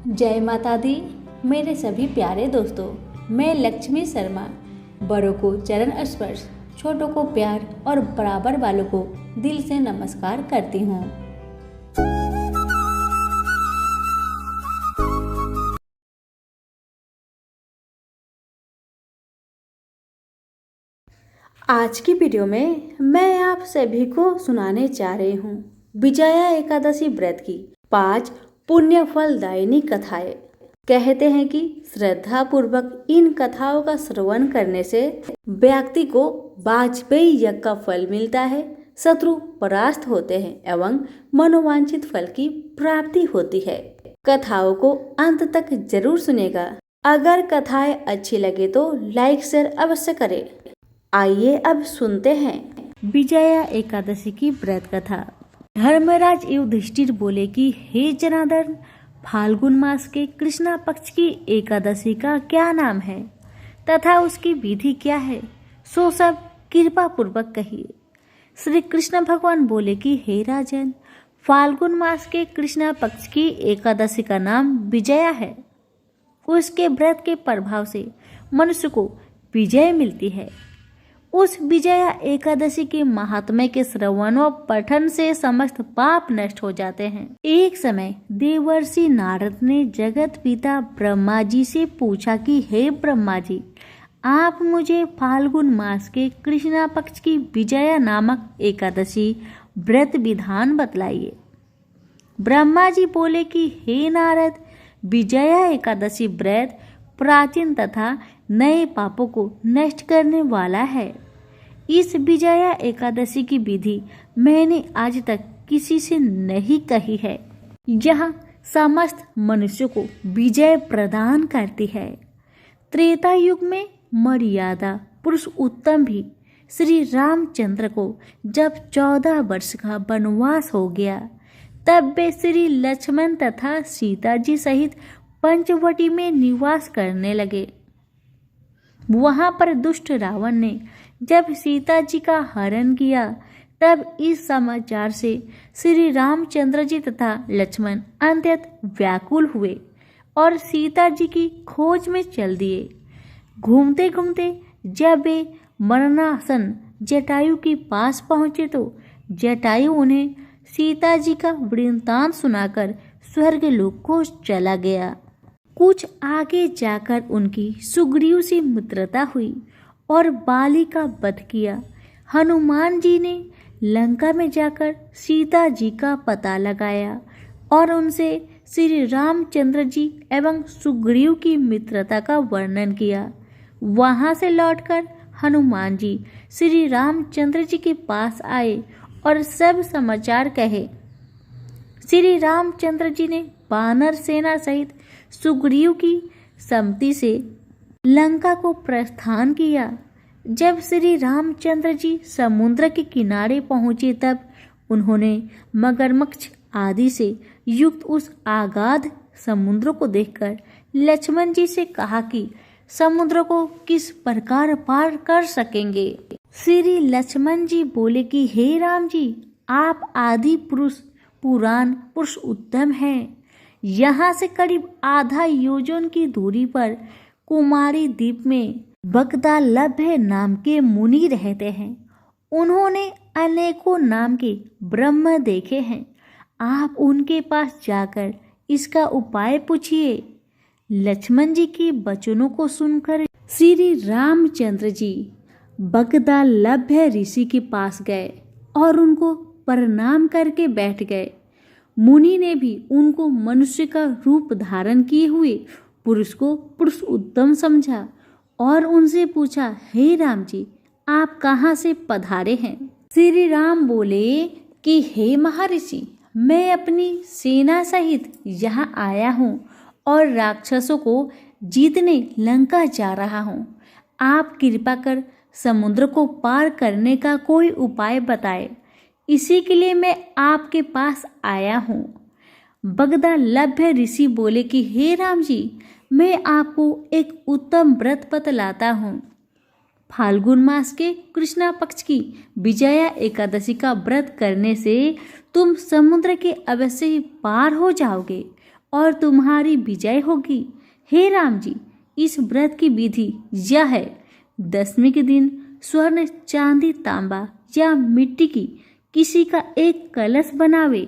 जय माता दी। मेरे सभी प्यारे दोस्तों, मैं लक्ष्मी शर्मा बड़ों को चरण स्पर्श, छोटों को प्यार और बराबर वालों को दिल से नमस्कार करती हूँ। आज की वीडियो में मैं आप सभी को सुनाने जा रही हूँ विजया एकादशी व्रत की 5 पुण्य फलदायिनी कथाएं। कहते हैं कि श्रद्धा पूर्वक इन कथाओं का श्रवण करने से व्यक्ति को वाजपेयी यज्ञ का फल मिलता है, शत्रु परास्त होते हैं एवं मनोवांछित फल की प्राप्ति होती है। कथाओं को अंत तक जरूर सुनेगा। अगर कथाएं अच्छी लगे तो लाइक शेयर अवश्य करें। आइए अब सुनते हैं विजया एकादशी की व्रत कथा। धर्मराज युधिष्ठिर बोले कि हे जनार्दन, फाल्गुन मास के कृष्णा पक्ष की एकादशी का क्या नाम है तथा उसकी विधि क्या है, सो सब कृपा पूर्वक कहिए। श्री कृष्ण भगवान बोले कि हे राजन, फाल्गुन मास के कृष्णा पक्ष की एकादशी का नाम विजया है। उसके व्रत के प्रभाव से मनुष्य को विजय मिलती है। उस विजया एकादशी के महात्म्य के श्रवण व पठन से समस्त पाप नष्ट हो जाते हैं। एक समय देवर्षि नारद ने जगत पिता ब्रह्मा जी से पूछा कि हे ब्रह्मा जी, आप मुझे फाल्गुन मास के कृष्णा पक्ष की विजया नामक एकादशी व्रत विधान बतलाइए। ब्रह्मा जी बोले कि हे नारद, विजया एकादशी व्रत प्राचीन तथा नए पापों को नष्ट करने वाला है। इस विजया एकादशी की विधि मैंने आज तक किसी से नहीं कही है। यह समस्त मनुष्यों को विजय प्रदान करती है। त्रेता युग में मर्यादा पुरुष उत्तम भी श्री रामचंद्र को जब 14 वर्ष का वनवास हो गया, तब वे श्री लक्ष्मण तथा सीता जी सहित पंचवटी में निवास करने लगे। वहां पर दुष्ट रावण ने जब सीता जी का हरण किया, तब इस समाचार से श्री रामचंद्र जी तथा लक्ष्मण अत्यंत व्याकुल हुए और सीता जी की खोज में चल दिए। घूमते घूमते जब वे मरणासन जटायु के पास पहुंचे तो जटायु उन्हें सीता जी का वृत्तांत सुनाकर स्वर्गलोक को चला गया। कुछ आगे जाकर उनकी सुग्रीव से मित्रता हुई और बाली का वध किया। हनुमान जी ने लंका में जाकर सीता जी का पता लगाया और उनसे श्री रामचंद्र जी एवं सुग्रीव की मित्रता का वर्णन किया। वहां से लौटकर हनुमान जी श्री रामचंद्र जी के पास आए और सब समाचार कहे। श्री रामचंद्र जी ने वानर सेना सहित सुग्रीव की सम्मति से लंका को प्रस्थान किया। जब श्री रामचंद्र जी समुद्र के किनारे पहुंचे, तब उन्होंने मगरमच्छ आदि से युक्त उस आगाध समुद्र को देखकर लक्ष्मण जी से कहा कि समुद्र को किस प्रकार पार कर सकेंगे। श्री लक्ष्मण जी बोले कि हे राम जी, आप आदि पुरुष पुराण पुरुष उत्तम हैं। यहाँ से करीब आधा योजन की दूरी पर कुमारी द्वीप में बगदालभ्य नाम के मुनि रहते हैं। उन्होंने अनेकों नाम के ब्रह्म देखे हैं। आप उनके पास जाकर इसका उपाय पूछिए। लक्ष्मण जी के वचनों को सुनकर श्री रामचंद्र जी बगदालभ्य ऋषि के पास गए और उनको प्रणाम करके बैठ गए। मुनि ने भी उनको मनुष्य का रूप धारण किए हुए पुरुष को पुरुष उत्तम समझा और उनसे पूछा, हे राम जी, आप कहाँ से पधारे हैं। श्री राम बोले कि हे महर्षि, मैं अपनी सेना सहित यहाँ आया हूँ और राक्षसों को जीतने लंका जा रहा हूँ। आप कृपा कर समुद्र को पार करने का कोई उपाय बताए, इसी के लिए मैं आपके पास आया हूँ। बगदालभ्य ऋषि बोले कि हे राम जी, मैं आपको एक उत्तम व्रत बतलाता हूँ। फाल्गुन मास के कृष्णा पक्ष की विजया एकादशी का व्रत करने से तुम समुद्र के अवश्य ही पार हो जाओगे और तुम्हारी विजय होगी। हे राम जी, इस व्रत की विधि यह है। दशमी के दिन स्वर्ण, चांदी, तांबा या मिट्टी की किसी का एक कलश बनावे।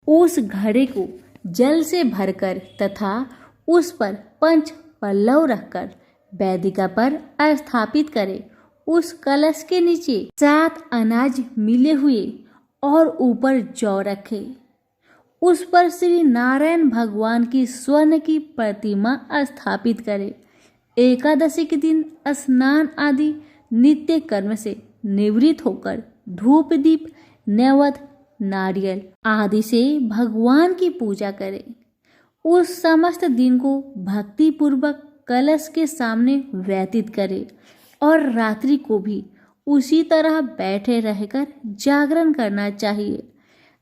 उस घड़े को जल से भरकर तथा उस पर पंच पल्लव रखकर वेदिका पर स्थापित करे। उस कलश के नीचे 7 अनाज मिले हुए और ऊपर जौ रखे। उस पर श्री नारायण भगवान की स्वर्ण की प्रतिमा स्थापित करे। एकादशी के दिन स्नान आदि नित्य कर्म से निवृत्त होकर धूप दीप, नैवेद्य, नारियल आदि से भगवान की पूजा करे। उस समस्त दिन को भक्ति पूर्वक कलश के सामने व्यतीत करे और रात्रि को भी उसी तरह बैठे रहकर जागरण करना चाहिए।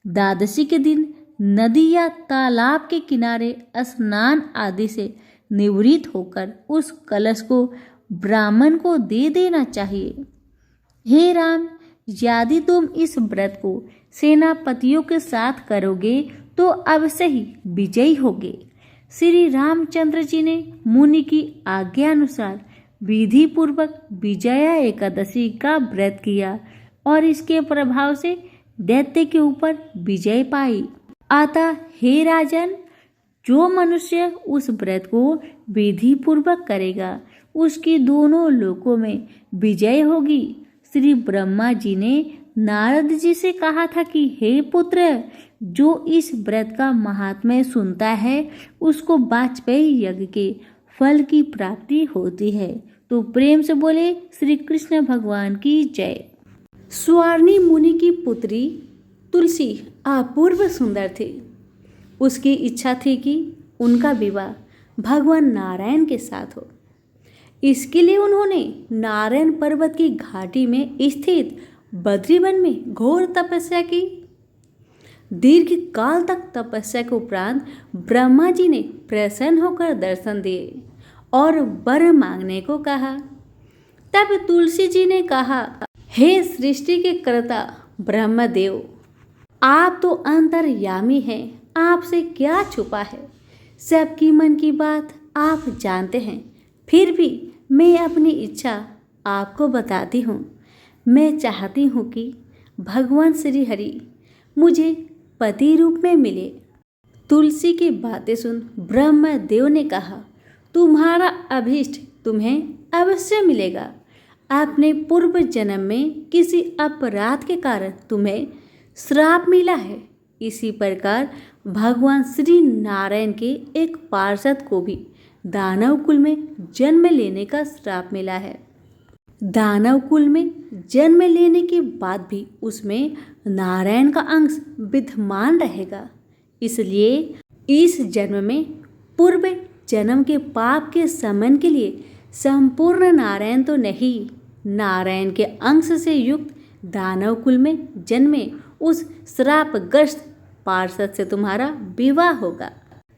द्वादशी के दिन नदी या तालाब के किनारे स्नान आदि से निवृत्त होकर उस कलश को ब्राह्मण को दे देना चाहिए। हे राम, यदि तुम इस व्रत को सेनापतियों के साथ करोगे तो अवश्य ही विजयी होगे। श्री रामचंद्र जी ने मुनि की आज्ञा अनुसार विधि पूर्वक विजया एकादशी का व्रत किया और इसके प्रभाव से दैत्य के ऊपर विजय पाई। अतः हे राजन, जो मनुष्य उस व्रत को विधि पूर्वक करेगा उसकी दोनों लोकों में विजय होगी। श्री ब्रह्मा जी ने नारद जी से कहा था कि हे पुत्र, जो इस व्रत का महात्म्य सुनता है उसको वाजपेयी यज्ञ के फल की प्राप्ति होती है। तो प्रेम से बोले श्री कृष्ण भगवान की जय। स्वर्णी मुनि की पुत्री तुलसी अपूर्व सुंदर थी। उसकी इच्छा थी कि उनका विवाह भगवान नारायण के साथ हो। इसके लिए उन्होंने नारायण पर्वत की घाटी में स्थित बद्रीवन में घोर तपस्या की। दीर्घ काल तक तपस्या के उपरांत ब्रह्मा जी ने प्रसन्न होकर दर्शन दिए और वर मांगने को कहा। तब तुलसी जी ने कहा, हे सृष्टि के कर्ता ब्रह्मदेव, आप तो अंतर्यामी हैं, आपसे क्या छुपा है। सबकी मन की बात आप जानते हैं। फिर भी मैं अपनी इच्छा आपको बताती हूँ। मैं चाहती हूँ कि भगवान श्री हरि मुझे पति रूप में मिले। तुलसी की बातें सुन ब्रह्मदेव ने कहा, तुम्हारा अभीष्ट तुम्हें अवश्य मिलेगा। अपने पूर्व जन्म में किसी अपराध के कारण तुम्हें श्राप मिला है। इसी प्रकार भगवान श्री नारायण के एक पार्षद को भी दानव कुल में जन्म लेने का श्राप मिला है। दानव कुल में जन्म लेने के बाद भी उसमें नारायण का अंश विद्यमान रहेगा। इसलिए इस जन्म में पूर्व जन्म के पाप के शमन के लिए संपूर्ण नारायण तो नहीं, नारायण के अंश से युक्त दानव कुल में जन्मे उस श्रापग्रस्त पार्षद से तुम्हारा विवाह होगा।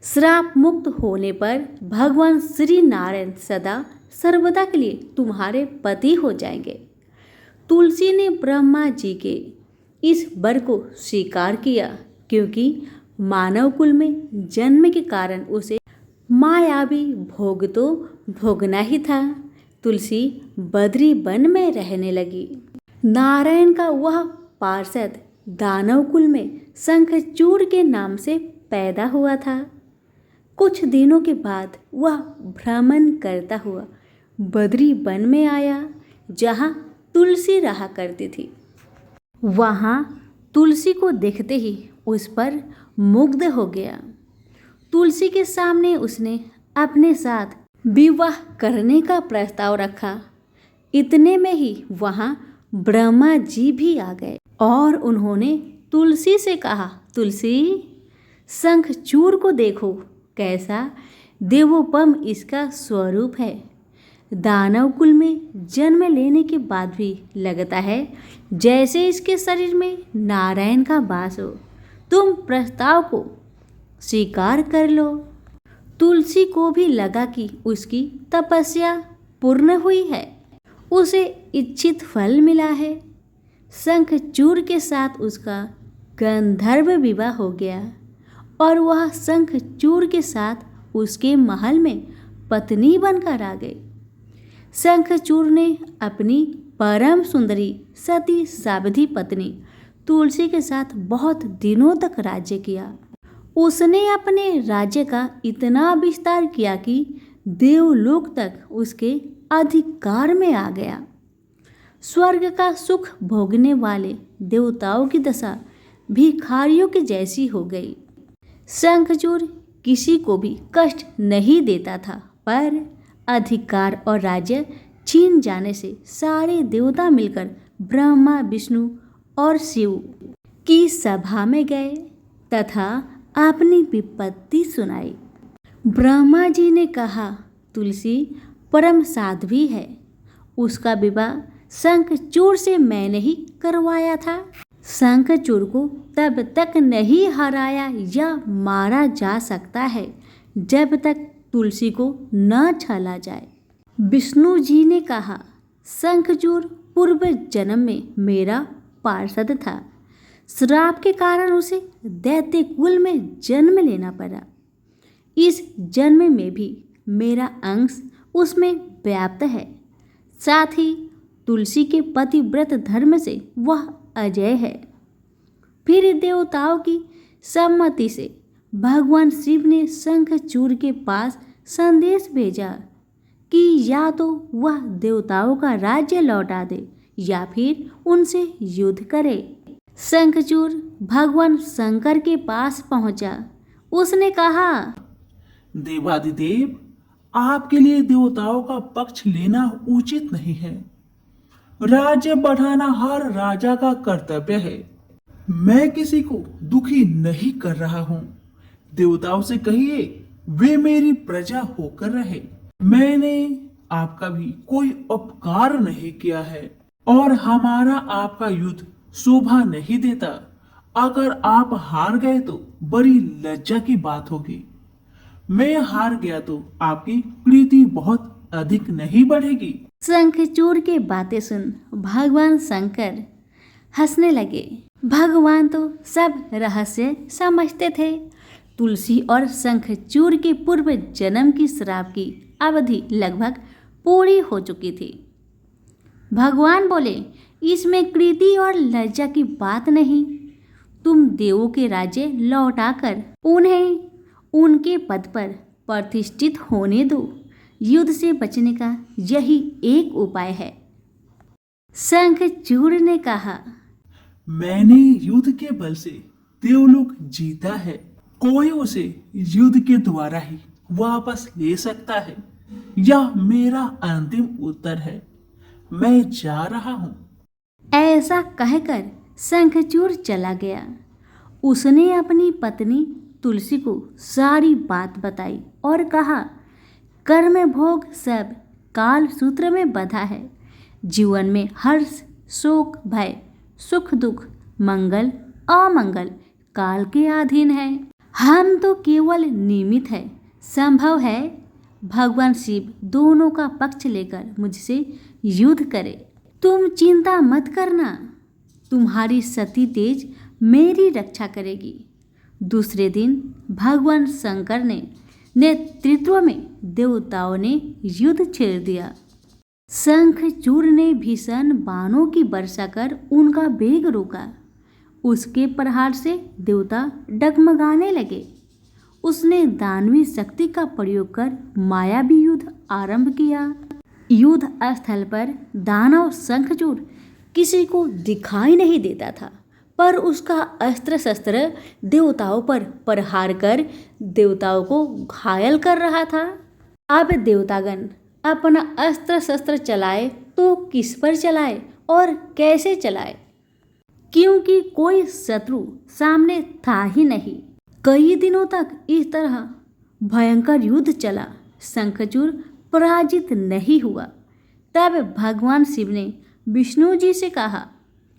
श्राप मुक्त होने पर भगवान श्री नारायण सदा सर्वदा के लिए तुम्हारे पति हो जाएंगे। तुलसी ने ब्रह्मा जी के इस वर को स्वीकार किया, क्योंकि मानव कुल में जन्म के कारण उसे मायावी भोग तो भोगना ही था। तुलसी बद्री वन में रहने लगी। नारायण का वह पार्षद दानव कुल में शंखचूड़ के नाम से पैदा हुआ था। कुछ दिनों के बाद वह भ्रमण करता हुआ बद्री वन में आया, जहाँ तुलसी रहा करती थी। वहाँ तुलसी को देखते ही उस पर मुग्ध हो गया। तुलसी के सामने उसने अपने साथ विवाह करने का प्रस्ताव रखा। इतने में ही वहाँ ब्रह्मा जी भी आ गए और उन्होंने तुलसी से कहा, तुलसी, शंखचूड़ को देखो, कैसा देवोपम इसका स्वरूप है। दानव कुल में जन्म लेने के बाद भी लगता है जैसे इसके शरीर में नारायण का वास हो। तुम प्रस्ताव को स्वीकार कर लो। तुलसी को भी लगा कि उसकी तपस्या पूर्ण हुई है, उसे इच्छित फल मिला है। शंखचूड़ के साथ उसका गंधर्व विवाह हो गया और वह शंखचूड़ के साथ उसके महल में पत्नी बनकर आ गई। शंखचूड़ ने अपनी परम सुंदरी सती सावधि पत्नी तुलसी के साथ बहुत दिनों तक राज्य किया। उसने अपने राज्य का इतना विस्तार किया कि देवलोक तक उसके अधिकार में आ गया। स्वर्ग का सुख भोगने वाले देवताओं की दशा भिखारियों की जैसी हो गई। शंखचूड़ किसी को भी कष्ट नहीं देता था, पर अधिकार और राज्य छीन जाने से सारे देवता मिलकर ब्रह्मा, विष्णु और शिव की सभा में गए तथा अपनी विपत्ति सुनाई। ब्रह्मा जी ने कहा, तुलसी परम साध्वी है, उसका विवाह शंखचूड़ से मैंने ही करवाया था। शंखचूड़ को तब तक नहीं हराया या मारा जा सकता है जब तक तुलसी को न छला जाए। विष्णु जी ने कहा, शंखचूड़ पूर्व जन्म में मेरा पार्षद था। श्राप के कारण उसे दैत्य कुल में जन्म लेना पड़ा। इस जन्म में भी मेरा अंश उसमें व्याप्त है। साथ ही तुलसी के पतिव्रत धर्म से वह अजय है। फिर देवताओं की सम्मति से भगवान शिव ने शंखचूड़ के पास संदेश भेजा कि या तो वह देवताओं का राज्य लौटा दे या फिर उनसे युद्ध करे। शंखचूड़ भगवान शंकर के पास पहुंचा। उसने कहा, देवादिदेव, आपके लिए देवताओं का पक्ष लेना उचित नहीं है। राज्य बढ़ाना हर राजा का कर्तव्य है। मैं किसी को दुखी नहीं कर रहा हूँ। देवताओं से कहिए वे मेरी प्रजा होकर रहे। मैंने आपका भी कोई उपकार नहीं किया है और हमारा आपका युद्ध शोभा नहीं देता। अगर आप हार गए तो बड़ी लज्जा की बात होगी। मैं हार गया तो आपकी प्रीति बहुत अधिक नहीं बढ़ेगी। शंखचूड़ की बातें सुन भगवान शंकर हंसने लगे। भगवान तो सब रहस्य समझते थे। तुलसी और शंखचूड़ के पूर्व जन्म की श्राप की अवधि लगभग पूरी हो चुकी थी। भगवान बोले, इसमें कृति और लज्जा की बात नहीं। तुम देवों के राज्य लौटाकर उन्हें उनके पद पर प्रतिष्ठित होने दो। युद्ध से बचने का यही एक उपाय है। शंखचूड़ ने कहा, मैंने युद्ध के बल से देवलोक जीता है। कोई उसे युद्ध के द्वारा ही वापस ले सकता है। यह मेरा अंतिम उत्तर है। मैं जा रहा हूँ। ऐसा कहकर शंखचूड़ चला गया। उसने अपनी पत्नी तुलसी को सारी बात बताई और कहा, कर्म भोग सब काल सूत्र में बंधा है। जीवन में हर्ष, शोक, भय, सुख, दुख, मंगल, अमंगल काल के अधीन है। हम तो केवल निमित्त है। संभव है भगवान शिव दोनों का पक्ष लेकर मुझसे युद्ध करे। तुम चिंता मत करना, तुम्हारी सती तेज मेरी रक्षा करेगी। दूसरे दिन भगवान शंकर ने नेतृत्व में देवताओं ने युद्ध छेड़ दिया। शंखचूड़ ने भीषण बाणों की वर्षा कर उनका वेग रोका। उसके प्रहार से देवता डगमगाने लगे। उसने दानवी शक्ति का प्रयोग कर मायावी युद्ध आरंभ किया। युद्ध स्थल पर दानव शंखचूड़ किसी को दिखाई नहीं देता था, पर उसका अस्त्र शस्त्र देवताओं पर प्रहार कर देवताओं को घायल कर रहा था। अब देवतागण अपना अस्त्र शस्त्र चलाए तो किस पर चलाए और कैसे चलाए, क्योंकि कोई शत्रु सामने था ही नहीं। कई दिनों तक इस तरह भयंकर युद्ध चला। शंखचूड़ पराजित नहीं हुआ। तब भगवान शिव ने विष्णु जी से कहा,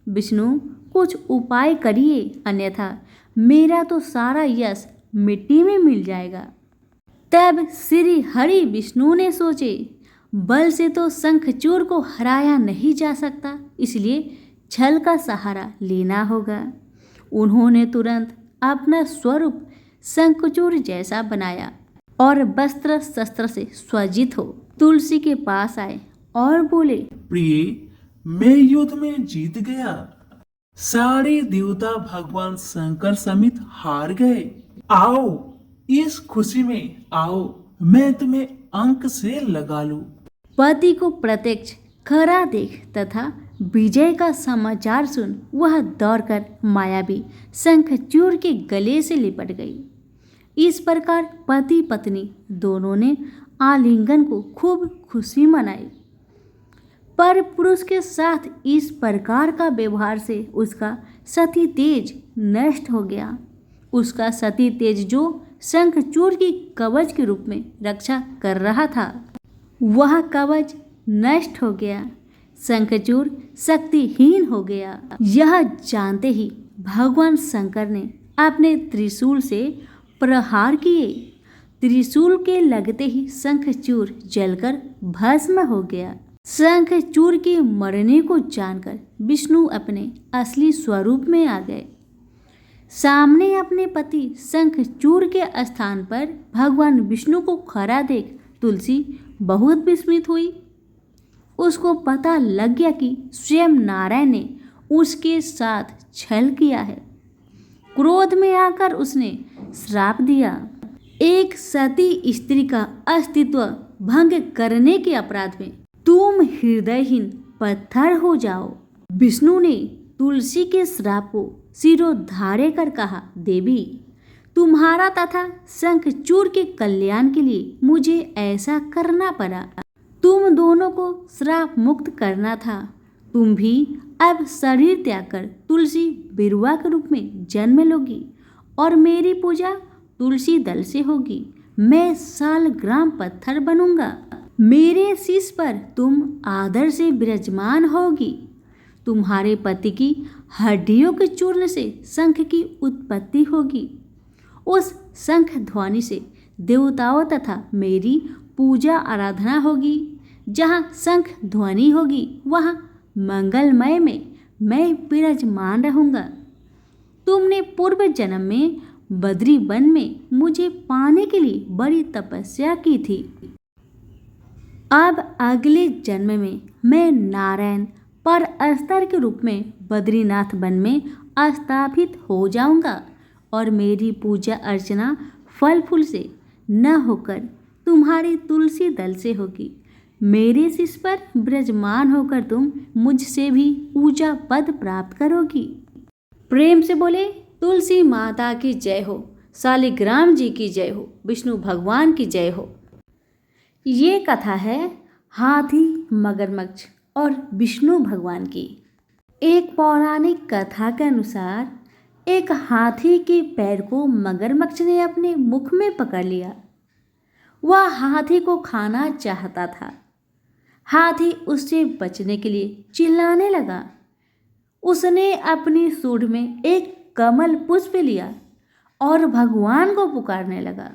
विष्णु, कुछ उपाय करिए, अन्यथा मेरा तो सारा यश मिट्टी में मिल जाएगा। तब श्री हरि विष्णु ने सोचे, बल से तो शंखचूड़ को हराया नहीं जा सकता, इसलिए छल का सहारा लेना होगा। उन्होंने तुरंत अपना स्वरूप शंखचूड़ जैसा बनाया और वस्त्र शस्त्र से सज्जित हो तुलसी के पास आए और बोले, प्रिय, मैं युद्ध में जीत गया। सारे देवता भगवान शंकर समेत हार गए। आओ, इस खुशी में आओ, मैं तुम्हें अंक से लगा लूं। पति को प्रत्यक्ष खरा देख तथा विजय का समाचार सुन वह दौड़कर मायावी शंखचूड़ के गले से लिपट गई। इस प्रकार पति पत्नी दोनों ने आलिंगन को खूब खुशी मनाई। पर पुरुष के साथ इस प्रकार का व्यवहार से उसका सती तेज नष्ट हो गया। उसका सती तेज जो शंखचूड़ की कवच के रूप में रक्षा कर रहा था, वह कवच नष्ट हो गया। शंखचूड़ शक्तिहीन हो गया। यह जानते ही भगवान शंकर ने अपने त्रिशूल से प्रहार किए। त्रिशूल के लगते ही शंखचूड़ जलकर भस्म हो गया। शंखचूड़ के मरने को जानकर विष्णु अपने असली स्वरूप में आ गए। सामने अपने पति शंखचूड़ के स्थान पर भगवान विष्णु को खड़ा देख तुलसी बहुत विस्मित हुई। उसको पता लग गया कि स्वयं नारायण ने उसके साथ छल किया है। क्रोध में आकर उसने श्राप दिया, एक सती स्त्री का अस्तित्व भंग करने के अपराध में तुम हृदयहीन पत्थर हो जाओ। विष्णु ने तुलसी के श्राप को सिरोधार्य कर कहा, देवी, तुम्हारा तथा शंखचूड़ के कल्याण के लिए मुझे ऐसा करना पड़ा। तुम दोनों को श्राप मुक्त करना था। तुम भी अब शरीर त्याग कर तुलसी बिरुवा के रूप में जन्म लोगी और मेरी पूजा तुलसी दल से होगी। मैं सालग्राम पत्थर बनूंगा। मेरे शीश पर तुम आदर से विराजमान होगी। तुम्हारे पति की हड्डियों के चूर्ण से शंख की उत्पत्ति होगी। उस शंख ध्वनि से देवताओं तथा मेरी पूजा आराधना होगी। जहाँ शंख ध्वनि होगी वहाँ मंगलमय में मैं विराजमान रहूँगा। तुमने पूर्व जन्म में बद्री वन में मुझे पाने के लिए बड़ी तपस्या की थी। अब अगले जन्म में मैं नारायण पर अस्तर के रूप में बद्रीनाथ वन में स्थापित हो जाऊंगा और मेरी पूजा अर्चना फल फूल से न होकर तुम्हारी तुलसी दल से होगी। मेरे शीश पर विराजमान होकर तुम मुझसे भी ऊंचा पद प्राप्त करोगी। प्रेम से बोले, तुलसी माता की जय हो, शालिग्राम जी की जय हो, विष्णु भगवान की जय हो। ये कथा है हाथी, मगरमच्छ और विष्णु भगवान की। एक पौराणिक कथा के अनुसार एक हाथी के पैर को मगरमच्छ ने अपने मुख में पकड़ लिया। वह हाथी को खाना चाहता था। हाथी उससे बचने के लिए चिल्लाने लगा। उसने अपनी सूंड में एक कमल पुष्प लिया और भगवान को पुकारने लगा।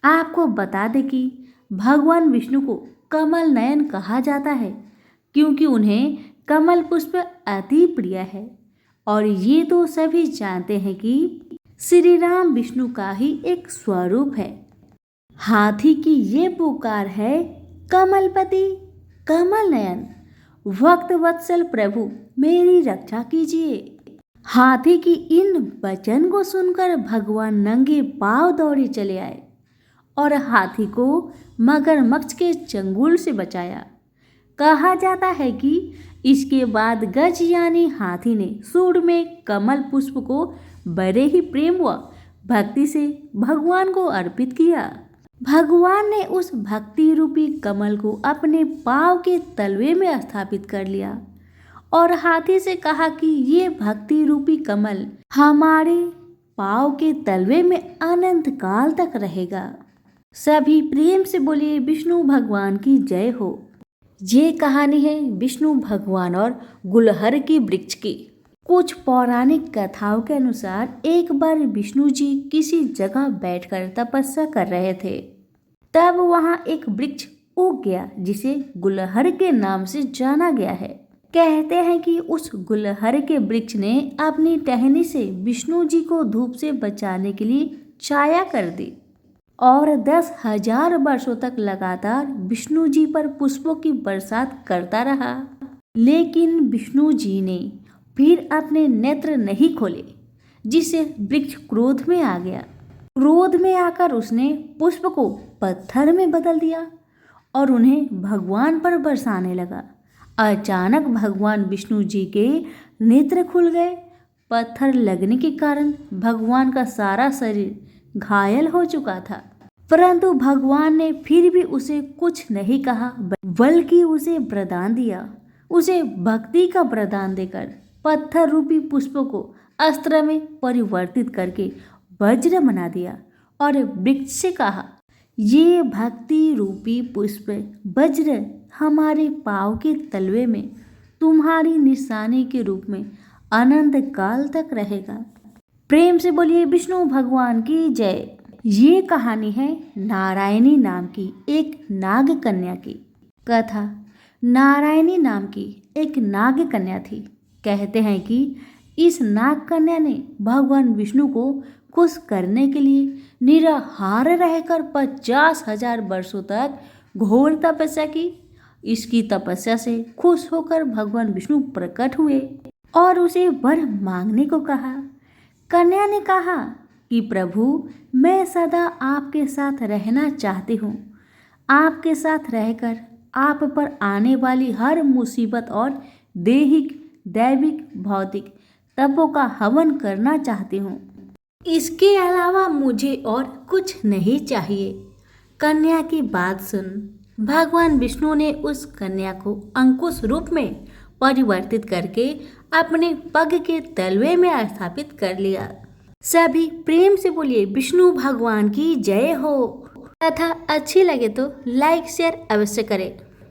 आपको बता दें कि भगवान विष्णु को कमल नयन कहा जाता है क्योंकि उन्हें कमल पुष्प अति प्रिय है। और ये तो सभी जानते हैं कि श्री राम विष्णु का ही एक स्वरूप है। हाथी की ये पुकार है, कमलपति, कमल नयन, भक्त वत्सल प्रभु मेरी रक्षा कीजिए। हाथी की इन वचन को सुनकर भगवान नंगे पांव दौड़े चले आए और हाथी को मगरमच्छ के चंगुल से बचाया। कहा जाता है कि इसके बाद गज यानी हाथी ने सूंड में कमल पुष्प को बड़े ही प्रेम व भक्ति से भगवान को अर्पित किया। भगवान ने उस भक्ति रूपी कमल को अपने पांव के तलवे में स्थापित कर लिया और हाथी से कहा कि ये भक्ति रूपी कमल हमारे पांव के तलवे में अनंत काल तक रहेगा। सभी प्रेम से बोलिए, विष्णु भगवान की जय हो। ये कहानी है विष्णु भगवान और गुलहर की वृक्ष की। कुछ पौराणिक कथाओं के अनुसार एक बार विष्णु जी किसी जगह बैठकर तपस्या कर रहे थे। तब वहां एक वृक्ष उग गया जिसे गुलहर के नाम से जाना गया है। कहते हैं कि उस गुलहर के वृक्ष ने अपनी टहनी से विष्णु जी को धूप से बचाने के लिए छाया कर दी और 10,000 वर्षों तक लगातार विष्णु जी पर पुष्पों की बरसात करता रहा। लेकिन विष्णु जी ने फिर अपने नेत्र नहीं खोले, जिससे वृक्ष क्रोध में आ गया। क्रोध में आकर उसने पुष्प को पत्थर में बदल दिया और उन्हें भगवान पर बरसाने लगा। अचानक भगवान विष्णु जी के नेत्र खुल गए। पत्थर लगने के कारण भगवान का सारा शरीर घायल हो चुका था, परंतु भगवान ने फिर भी उसे कुछ नहीं कहा, बल्कि उसे वरदान दिया। उसे भक्ति का वरदान देकर पत्थर रूपी पुष्पों को अस्त्र में परिवर्तित करके वज्र बना दिया और वृक्ष से कहा, ये भक्ति रूपी पुष्प वज्र हमारे पाँव के तलवे में तुम्हारी निशानी के रूप में अनंत काल तक रहेगा। प्रेम से बोलिए विष्णु भगवान की जय। ये कहानी है नारायणी नाम की एक नाग कन्या की। कथा। नारायणी नाम की एक नाग कन्या थी। कहते हैं कि इस नाग कन्या ने भगवान विष्णु को खुश करने के लिए निराहार रहकर 50,000 वर्षों तक घोर तपस्या की। इसकी तपस्या से खुश होकर भगवान विष्णु प्रकट हुए और उसे वर मांगने को कहा। कन्या ने कहा कि प्रभु, मैं सदा आपके साथ रहना चाहती हूँ। आपके साथ रहकर आप पर आने वाली हर मुसीबत और दैहिक, दैविक, भौतिक तपों का हवन करना चाहती हूँ। इसके अलावा मुझे और कुछ नहीं चाहिए। कन्या की बात सुन भगवान विष्णु ने उस कन्या को अंकुश रूप में परिवर्तित करके अपने पग के तलवे में स्थापित कर लिया। सभी प्रेम से बोलिए विष्णु भगवान की जय हो। कथा अच्छी लगे तो लाइक शेयर अवश्य करें।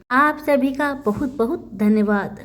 आप सभी का बहुत बहुत धन्यवाद।